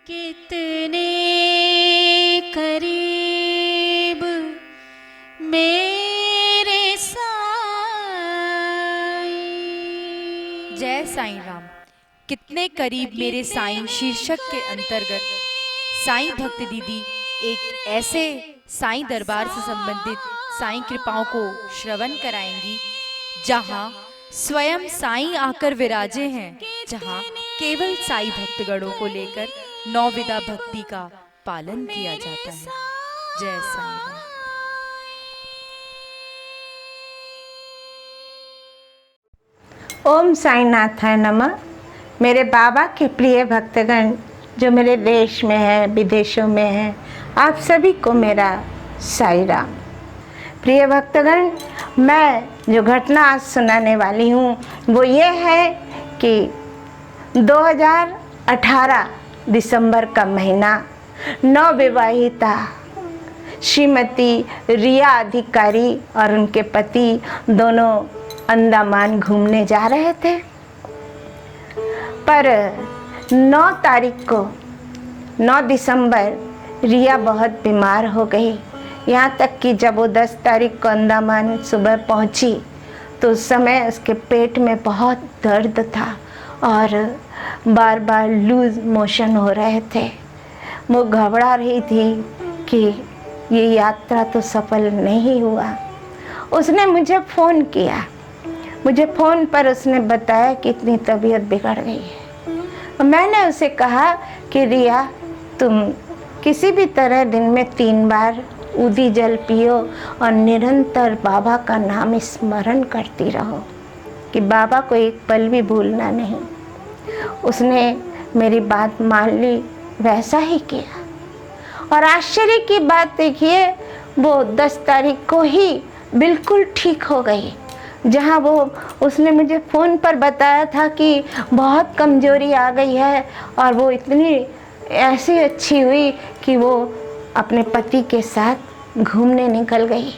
कितने करीब मेरे साईं। जय साईं राम। कितने करीब मेरे साईं शीर्षक के अंतर्गत साईं भक्त दीदी एक ऐसे साईं दरबार से संबंधित साईं कृपाओं को श्रवण कराएंगी जहां स्वयं साईं आकर विराजे हैं, जहां केवल साईं भक्तगणों को लेकर नौविधा भक्ति का पालन किया जाता है। जय साईं राम। ओम साईनाथाय नमः। मेरे बाबा के प्रिय भक्तगण जो मेरे देश में है, विदेशों में है, आप सभी को मेरा साईं राम। प्रिय भक्तगण, मैं जो घटना आज सुनाने वाली हूँ वो ये है कि 2018 दिसंबर का महीना नवविवाहिता श्रीमती रिया अधिकारी और उनके पति दोनों अंडमान घूमने जा रहे थे। पर 9 तारीख को 9 दिसंबर रिया बहुत बीमार हो गई। यहाँ तक कि जब वो 10 तारीख को अंडमान सुबह पहुँची तो उस समय उसके पेट में बहुत दर्द था और बार बार लूज मोशन हो रहे थे। वो घबरा रही थी कि ये यात्रा तो सफल नहीं हुआ। उसने मुझे फ़ोन किया। मुझे फ़ोन पर उसने बताया कि इतनी तबीयत बिगड़ गई है। मैंने उसे कहा कि रिया, तुम किसी भी तरह दिन में 3 बार उदी जल पियो और निरंतर बाबा का नाम स्मरण करती रहो कि बाबा को एक पल भी भूलना नहीं। उसने मेरी बात मान ली, वैसा ही किया। और आश्चर्य की बात देखिए, वो 10 तारीख को ही बिल्कुल ठीक हो गई। जहाँ वो उसने मुझे फ़ोन पर बताया था कि बहुत कमज़ोरी आ गई है और वो इतनी ऐसी अच्छी हुई कि वो अपने पति के साथ घूमने निकल गई।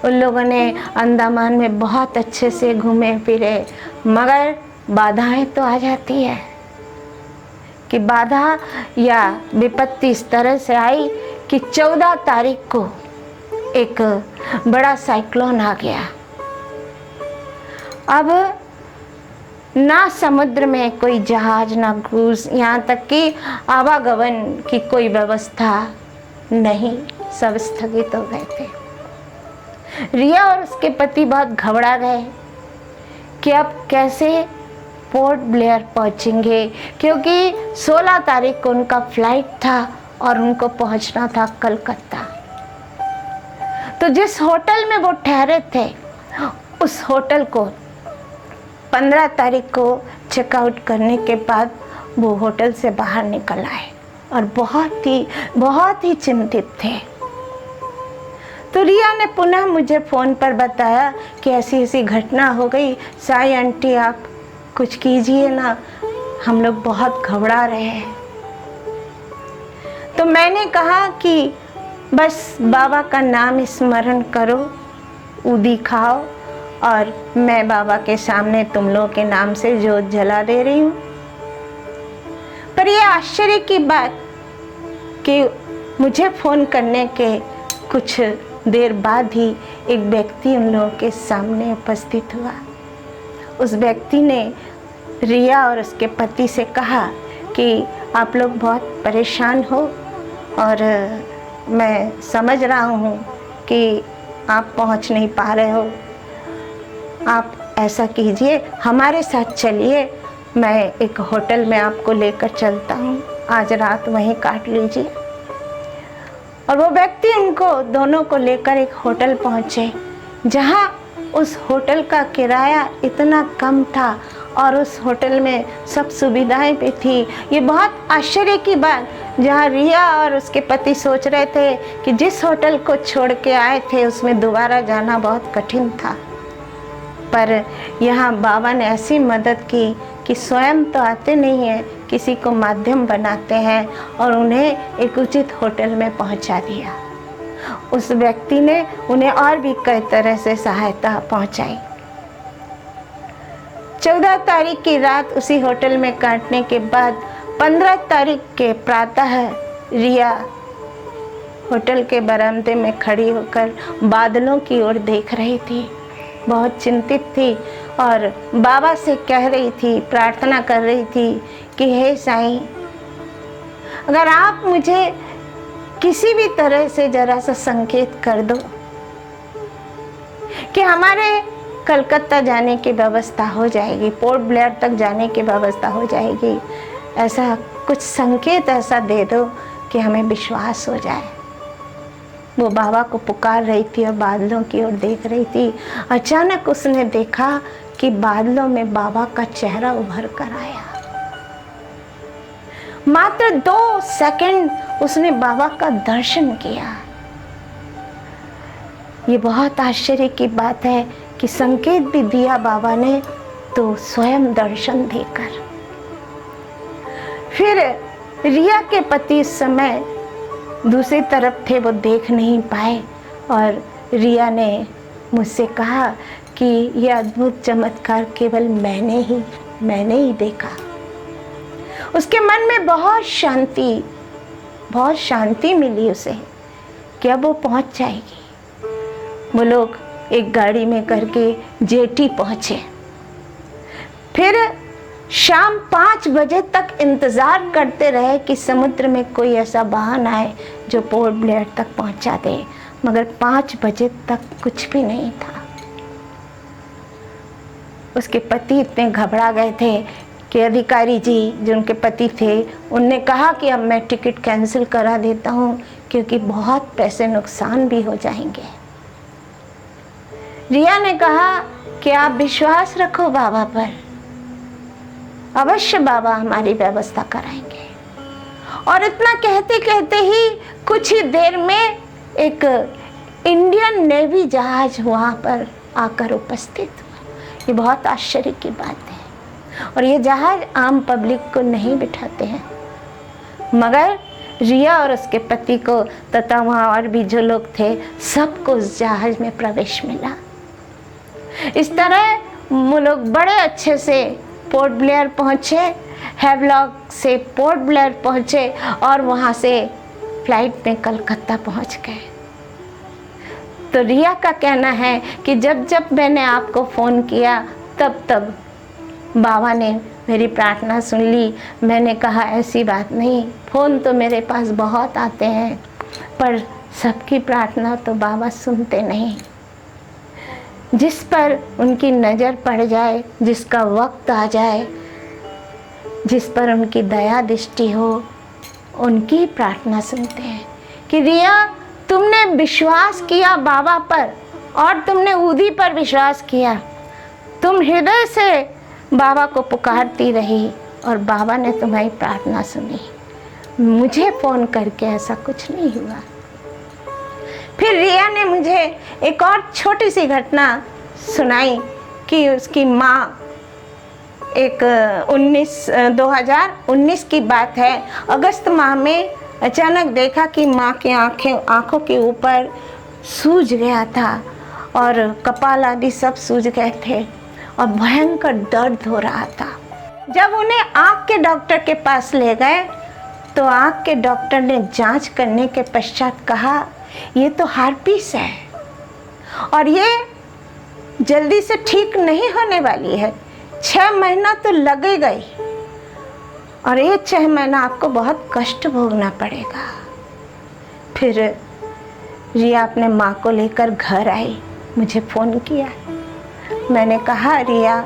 उन लोगों ने अंडमान में बहुत अच्छे से घूमे फिरे, मगर बाधाएं तो आ जाती है कि बाधा या विपत्ति इस तरह से आई कि 14 तारीख को एक बड़ा साइक्लोन आ गया। अब ना समुद्र में कोई जहाज, ना क्रूज, यहाँ तक कि आवागमन की कोई व्यवस्था नहीं, सब स्थगित हो गए थे। रिया और उसके पति बहुत घबरा गए कि अब कैसे पोर्ट ब्लेयर पहुँचेंगे, क्योंकि 16 तारीख को उनका फ्लाइट था और उनको पहुँचना था कलकत्ता। तो जिस होटल में वो ठहरे थे उस होटल को 15 तारीख को चेकआउट करने के बाद वो होटल से बाहर निकल आए और बहुत ही चिंतित थे। तो रिया ने पुनः मुझे फ़ोन पर बताया कि ऐसी ऐसी घटना हो गई, साईं आंटी आप कुछ कीजिए ना, हम लोग बहुत घबरा रहे हैं। तो मैंने कहा कि बस बाबा का नाम स्मरण करो, उदी खाओ और मैं बाबा के सामने तुम लोगों के नाम से जोत जला दे रही हूँ। पर यह आश्चर्य की बात कि मुझे फ़ोन करने के कुछ देर बाद ही एक व्यक्ति उन लोगों के सामने उपस्थित हुआ। उस व्यक्ति ने रिया और उसके पति से कहा कि आप लोग बहुत परेशान हो और मैं समझ रहा हूँ कि आप पहुँच नहीं पा रहे हो। आप ऐसा कीजिए, हमारे साथ चलिए, मैं एक होटल में आपको लेकर चलता हूँ, आज रात वहीं काट लीजिए। और वो व्यक्ति उनको दोनों को लेकर एक होटल पहुँचे, जहाँ उस होटल का किराया इतना कम था और उस होटल में सब सुविधाएं भी थी। ये बहुत आश्चर्य की बात, जहाँ रिया और उसके पति सोच रहे थे कि जिस होटल को छोड़ के आए थे उसमें दोबारा जाना बहुत कठिन था, पर यहाँ बाबा ने ऐसी मदद की कि स्वयं तो आते नहीं हैं, किसी को माध्यम बनाते हैं और उन्हें एक उचित होटल में पहुँचा दिया। उस व्यक्ति ने उन्हें और भी कई तरह से सहायता पहुँचाई। 14 तारीख की रात उसी होटल में काटने के बाद 15 तारीख के प्रातः रिया होटल के बरामदे में खड़ी होकर बादलों की ओर देख रही थी। बहुत चिंतित थी और बाबा से कह रही थी, प्रार्थना कर रही थी कि हे साईं, अगर आप मुझे किसी भी तरह से जरा सा संकेत कर दो कि हमारे कलकत्ता जाने की व्यवस्था हो जाएगी, पोर्ट ब्लेयर तक जाने की व्यवस्था हो जाएगी, ऐसा कुछ संकेत ऐसा दे दो कि हमें विश्वास हो जाए। वो बाबा को पुकार रही थी और बादलों की ओर देख रही थी। अचानक उसने देखा कि बादलों में बाबा का चेहरा उभर कर आया। मात्र 2 सेकंड उसने बाबा का दर्शन किया। ये बहुत आश्चर्य की बात है कि संकेत भी दिया बाबा ने तो स्वयं दर्शन देकर। फिर रिया के पति इस समय दूसरी तरफ थे, वो देख नहीं पाए और रिया ने मुझसे कहा कि यह अद्भुत चमत्कार केवल मैंने ही देखा। उसके मन में बहुत शांति मिली उसे कि अब वो पहुंच जाएगी। वो लोग एक गाड़ी में करके जेटी पहुंचे। फिर शाम 5 बजे तक इंतज़ार करते रहे कि समुद्र में कोई ऐसा वाहन आए जो पोर्ट ब्लेयर तक पहुंचा दे, मगर 5 बजे तक कुछ भी नहीं था। उसके पति इतने घबरा गए थे कि अधिकारी जी जो उनके पति थे उनने कहा कि अब मैं टिकट कैंसिल करा देता हूँ क्योंकि बहुत पैसे नुकसान भी हो जाएंगे। रिया ने कहा कि आप विश्वास रखो बाबा पर, अवश्य बाबा हमारी व्यवस्था कराएंगे। और इतना कहते कहते ही कुछ ही देर में एक इंडियन नेवी जहाज वहाँ पर आकर उपस्थित हुआ। ये बहुत आश्चर्य की बात है और ये जहाज आम पब्लिक को नहीं बिठाते हैं, मगर रिया और उसके पति को तथा वहाँ और भी जो लोग थे सबको उस जहाज में प्रवेश मिला। इस तरह वो लोग बड़े अच्छे से पोर्ट ब्लेयर पहुँचे, हैवलॉक से पोर्ट ब्लेयर पहुँचे और वहाँ से फ्लाइट में कलकत्ता पहुँच गए। तो रिया का कहना है कि जब जब मैंने आपको फ़ोन किया तब बाबा ने मेरी प्रार्थना सुन ली। मैंने कहा ऐसी बात नहीं, फ़ोन तो मेरे पास बहुत आते हैं पर सबकी प्रार्थना तो बाबा सुनते नहीं। जिस पर उनकी नज़र पड़ जाए, जिसका वक्त आ जाए, जिस पर उनकी दया दृष्टि हो, उनकी प्रार्थना सुनते हैं। कि रिया, तुमने विश्वास किया बाबा पर और तुमने ऊदी पर विश्वास किया, तुम हृदय से बाबा को पुकारती रही और बाबा ने तुम्हारी प्रार्थना सुनी। मुझे फ़ोन करके ऐसा कुछ नहीं हुआ। फिर रिया ने मुझे एक और छोटी सी घटना सुनाई कि उसकी माँ एक 2019 की बात है, अगस्त माह में अचानक देखा कि माँ की आँखों के ऊपर सूज गया था और कपाल आदि सब सूज गए थे और भयंकर दर्द हो रहा था। जब उन्हें आँख के डॉक्टर के पास ले गए तो आँख के डॉक्टर ने जांच करने के पश्चात कहा ये तो हार्पिस है और ये जल्दी से ठीक नहीं होने वाली है, 6 महीना तो लगेगा ही और ये 6 महीना आपको बहुत कष्ट भोगना पड़ेगा। फिर रिया अपने माँ को लेकर घर आई, मुझे फ़ोन किया। मैंने कहा रिया,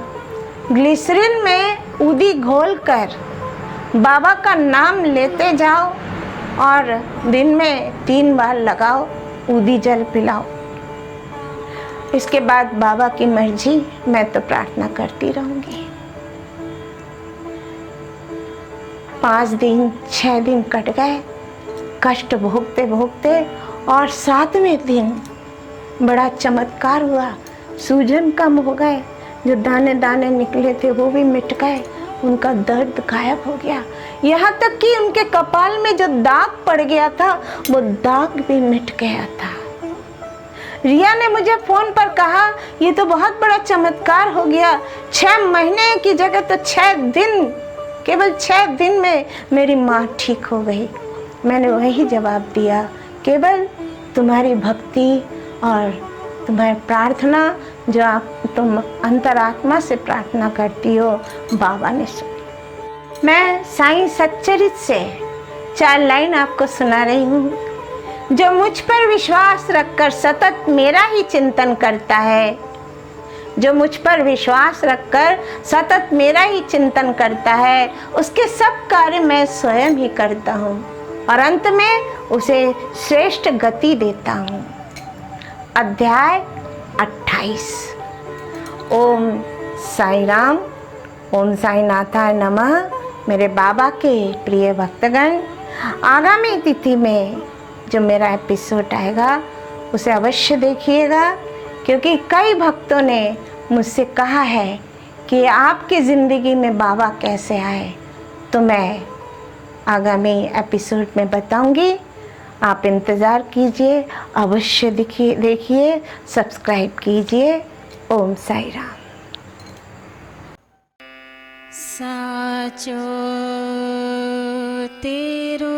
ग्लिसरीन में ऊदी घोल कर बाबा का नाम लेते जाओ और दिन में 3 बार लगाओ, ऊदी जल पिलाओ। इसके बाद बाबा की मर्जी, मैं तो प्रार्थना करती रहूँगी। 5 दिन 6 दिन कट गए कष्ट भोगते भोगते और 7वें दिन बड़ा चमत्कार हुआ। सूजन कम हो गए, जो दाने दाने निकले थे वो भी मिट गए, उनका दर्द गायब हो गया। यहाँ तक कि उनके कपाल में जो दाग पड़ गया था वो दाग भी मिट गया था। रिया ने मुझे फ़ोन पर कहा ये तो बहुत बड़ा चमत्कार हो गया, 6 महीने की जगह तो 6 दिन केवल 6 दिन में मेरी माँ ठीक हो गई। मैंने वही जवाब दिया, केवल तुम्हारी भक्ति और तुम्हारी प्रार्थना, जो तुम अंतरात्मा से प्रार्थना करती हो, बाबा ने सुनी। मैं साईं सच्चरित से 4 लाइन आपको सुना रही हूँ। जो मुझ पर विश्वास रखकर सतत मेरा ही चिंतन करता है, जो मुझ पर विश्वास रखकर सतत मेरा ही चिंतन करता है, उसके सब कार्य मैं स्वयं ही करता हूँ और अंत में उसे श्रेष्ठ गति देता हूँ। अध्याय 28। ओम साई राम। ओम साई नाथाय नमः। मेरे बाबा के प्रिय भक्तगण, आगामी तिथि में जो मेरा एपिसोड आएगा उसे अवश्य देखिएगा, क्योंकि कई भक्तों ने मुझसे कहा है कि आपकी ज़िंदगी में बाबा कैसे आए। तो मैं आगामी एपिसोड में बताऊंगी। आप इंतज़ार कीजिए, अवश्य देखिए, सब्सक्राइब कीजिए। ओम साई राम। साचो तेरो